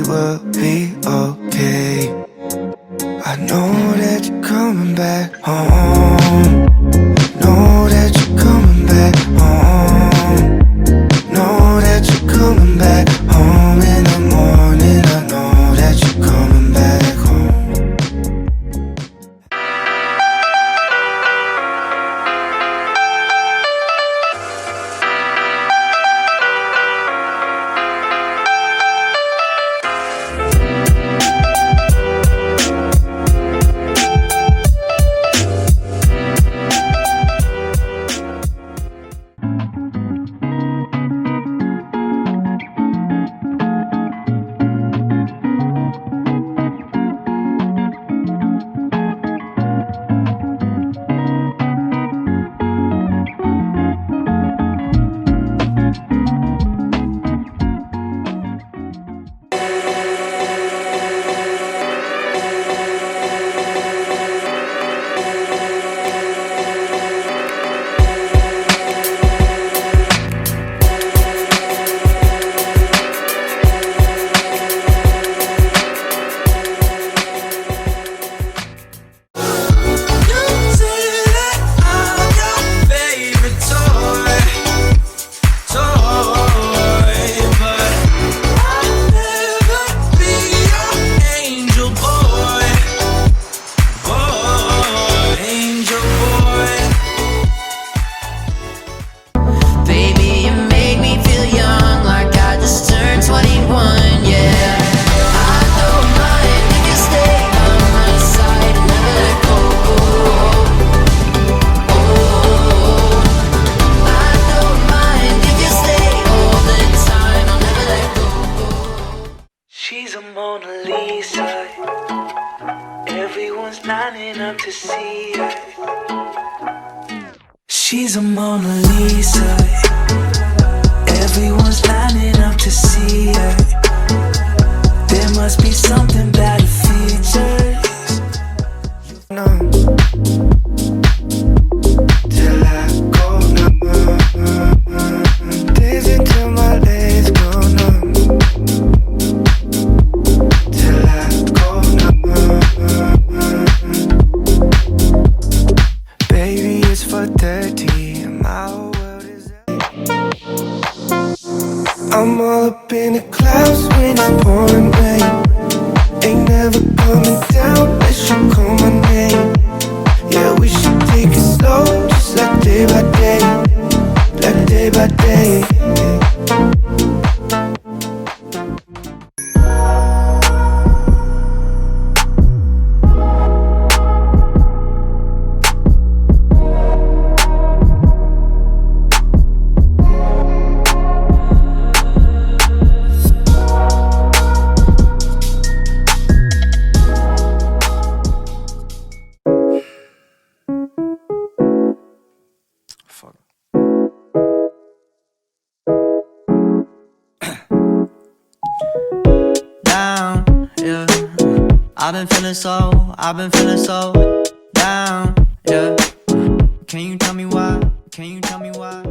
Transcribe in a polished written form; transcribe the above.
will be okay. I know that you're coming back home. Know that you're coming back home. Know that you're coming back home in the morning. I know that you're coming back home. She's a Mona Lisa. Everyone's lining up to see her. She's a Mona Lisa. Everyone's lining up to see her. There must be something about her features. No. Till I go numb. Dancing till my legs go numb. Baby, it's 4:30 and my whole world is I'm all up in the clouds when it's pouring rain. Ain't never coming down unless you call my name. Yeah, we should take it slow, just like day by day. Like day by day. Down, yeah. I've been feeling so down, yeah. Can you tell me why? Can you tell me why?